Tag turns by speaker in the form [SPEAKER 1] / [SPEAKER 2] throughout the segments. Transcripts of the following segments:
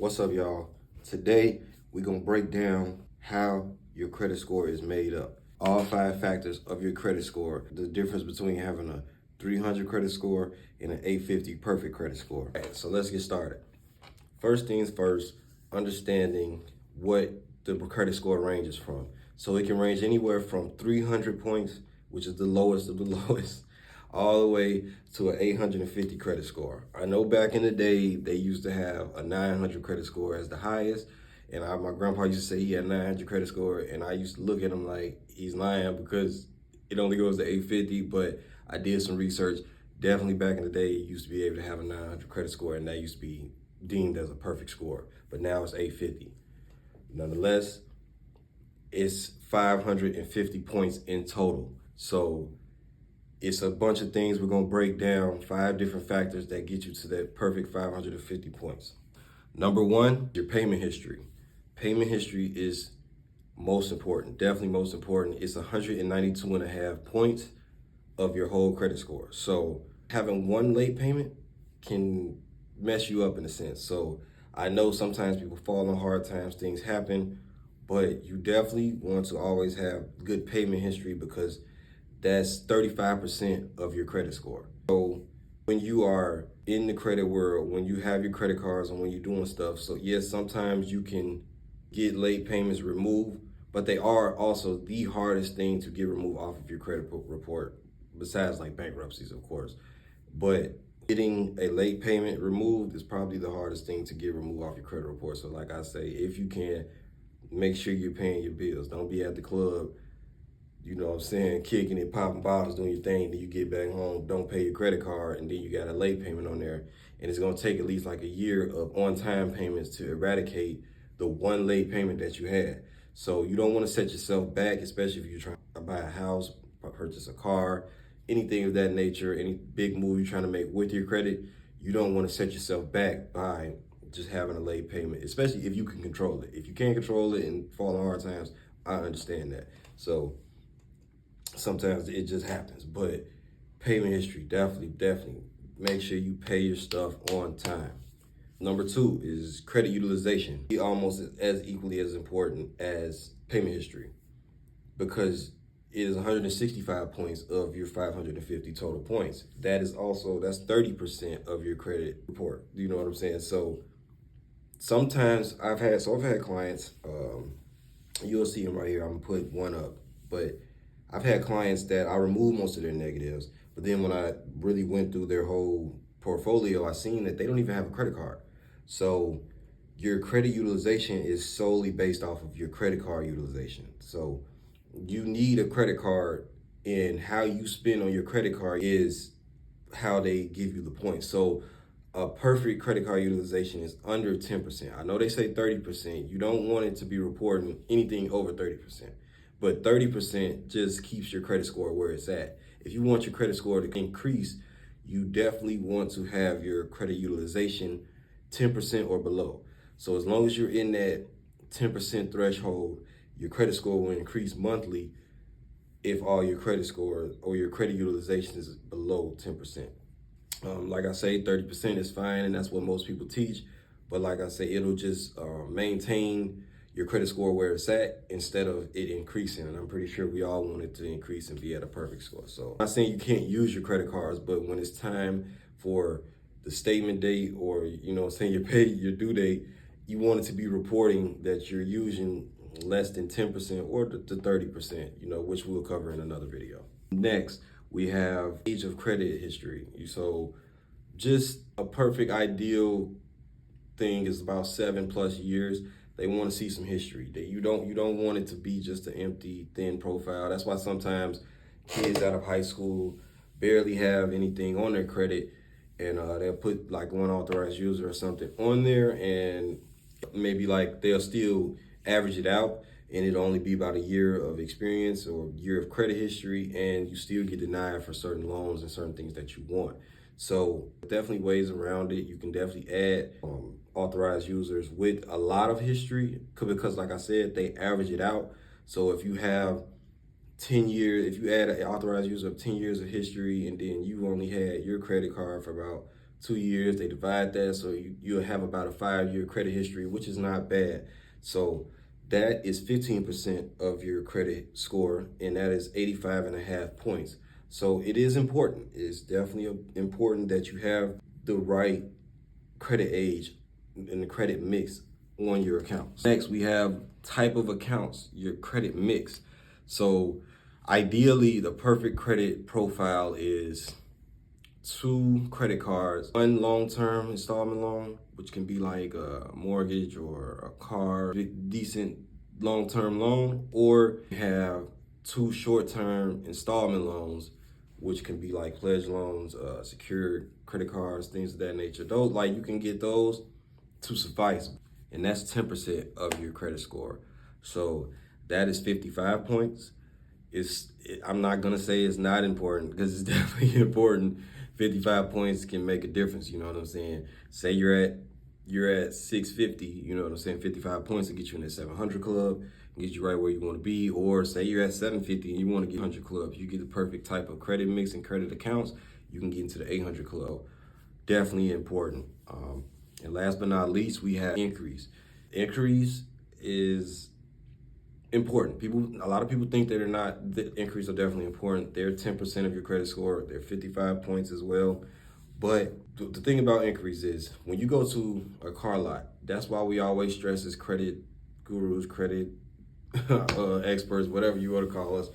[SPEAKER 1] What's up, y'all? Today, we're going to break down how your credit score is made up. All 5 factors of your credit score, the difference between having a 300 credit score and an 850 perfect credit score. All right, so let's get started. First things first, understanding what the credit score ranges from. So it can range anywhere from 300 points, which is the lowest of the lowest, all the way to an 850 credit score. I know back in the day, they used to have a 900 credit score as the highest. And my grandpa used to say he had a 900 credit score. And I used to look at him like he's lying because it only goes to 850. But I did some research. Definitely back in the day, you used to be able to have a 900 credit score, and that used to be deemed as a perfect score. But now it's 850. Nonetheless, it's 550 points in total. So it's a bunch of things we're gonna break down, 5 different factors that get you to that perfect 550 points. Number 1, your payment history. Payment history is most important, definitely most important. It's 192.5 points of your whole credit score. So having one late payment can mess you up in a sense. So I know sometimes people fall on hard times, things happen, but you definitely want to always have good payment history because that's 35% of your credit score. So when you are in the credit world, when you have your credit cards and when you're doing stuff, so yes, sometimes you can get late payments removed, but they are also the hardest thing to get removed off of your credit report, besides like bankruptcies, of course. But getting a late payment removed is probably the hardest thing to get removed off your credit report. So like I say, if you can, make sure you're paying your bills. Don't be at the club, you know what I'm saying, kicking it, popping bottles, doing your thing, then you get back home, don't pay your credit card, and then you got a late payment on there. And it's gonna take at least like a year of on-time payments to eradicate the one late payment that you had. So you don't wanna set yourself back, especially if you're trying to buy a house, purchase a car, anything of that nature, any big move you're trying to make with your credit. You don't wanna set yourself back by just having a late payment, especially if you can control it. If you can't control it and fall on hard times, I understand that. So sometimes it just happens, but payment history, definitely make sure you pay your stuff on time. Number 2 is credit utilization. It's almost as equally as important as payment history because it is 165 points of your 550 total points. That's 30% of your credit report. You know what I'm saying? So sometimes I've had clients, you'll see them right here. I'm gonna put one up, but I've had clients that I removed most of their negatives, but then when I really went through their whole portfolio, I seen that they don't even have a credit card. So your credit utilization is solely based off of your credit card utilization. So you need a credit card, and how you spend on your credit card is how they give you the points. So a perfect credit card utilization is under 10%. I know they say 30%. You don't want it to be reporting anything over 30%. But 30% just keeps your credit score where it's at. If you want your credit score to increase, you definitely want to have your credit utilization 10% or below. So as long as you're in that 10% threshold, your credit score will increase monthly if all your credit score or your credit utilization is below 10%. Like I say, 30% is fine, and that's what most people teach. But like I say, it'll just maintain your credit score where it's at instead of it increasing. And I'm pretty sure we all want it to increase and be at a perfect score. So I'm not saying you can't use your credit cards, but when it's time for the statement date or, you know, saying your due date, you want it to be reporting that you're using less than 10% or to 30%, you know, which we'll cover in another video. Next, we have age of credit history. So just a perfect ideal thing is about 7+ years. They want to see some history. That you don't want it to be just an empty, thin profile. That's why sometimes kids out of high school barely have anything on their credit, and they'll put like one authorized user or something on there, and maybe like they'll still average it out, and it'll only be about a year of experience or a year of credit history, and you still get denied for certain loans and certain things that you want. So definitely ways around it. You can definitely add authorized users with a lot of history because like I said, they average it out. So if you have 10 years, if you add an authorized user of 10 years of history and then you only had your credit card for about 2 years, they divide that, so you'll have about a 5-year credit history, which is not bad. So that is 15% of your credit score, and that is 85.5 points. So it is important. It's definitely important that you have the right credit age and the credit mix on your accounts. Next, we have type of accounts, your credit mix. So ideally, the perfect credit profile is 2 credit cards, 1 long-term installment loan, which can be like a mortgage or a car, decent long-term loan, or you have 2 short-term installment loans, which can be like pledge loans, secured credit cards, things of that nature. Those, like, you can get those to suffice, and that's 10% of your credit score. So that is 55 points. I'm not gonna say it's not important, because it's definitely important. 55 points can make a difference, you know what I'm saying? Say you're at 650, you know what I'm saying? 55 points to get you in that 700 club, get you right where you want to be. Or say you're at 750 and you want to get 100 club. You get the perfect type of credit mix and credit accounts, you can get into the 800 club. Definitely important. And last but not least, we have inquiries. Inquiries is important. A lot of people think that they're not. The inquiries are definitely important. They're 10% of your credit score. They're 55 points as well. But the thing about inquiries is when you go to a car lot, that's why we always stress as credit gurus, credit experts, whatever you want to call us.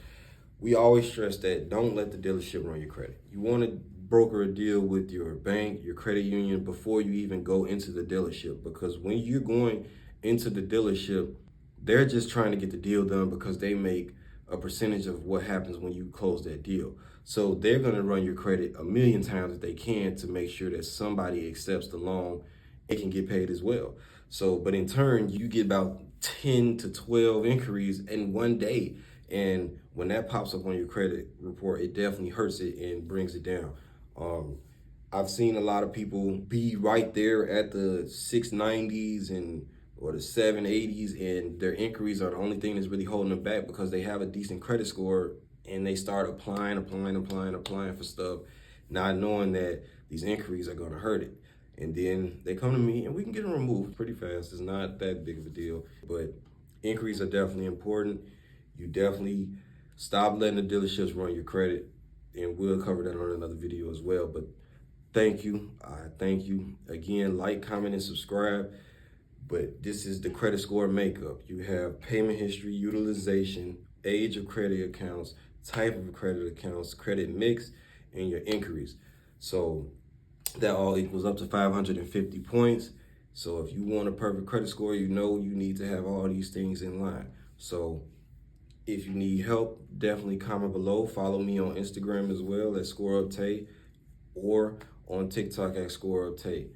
[SPEAKER 1] We always stress that don't let the dealership run your credit. You want to broker a deal with your bank, your credit union, before you even go into the dealership. Because when you're going into the dealership, they're just trying to get the deal done because they make a percentage of what happens when you close that deal. So they're going to run your credit a million times if they can to make sure that somebody accepts the loan and can get paid as well. So, but in turn, you get about 10 to 12 inquiries in one day. And when that pops up on your credit report, it definitely hurts it and brings it down. I've seen a lot of people be right there at the 690s or the 780s, and their inquiries are the only thing that's really holding them back because they have a decent credit score and they start applying for stuff, not knowing that these inquiries are going to hurt it. And then they come to me and we can get them removed pretty fast. It's not that big of a deal, but inquiries are definitely important. You definitely stop letting the dealerships run your credit, and we'll cover that on another video as well. But thank you. Thank you. Again, like, comment, and subscribe. But this is the credit score makeup. You have payment history, utilization, age of credit accounts, type of credit accounts, credit mix, and your inquiries. So that all equals up to 550 points. So if you want a perfect credit score, you know you need to have all these things in line. So if you need help, definitely comment below. Follow me on Instagram as well at ScoreUpTay, or on TikTok at ScoreUpTay.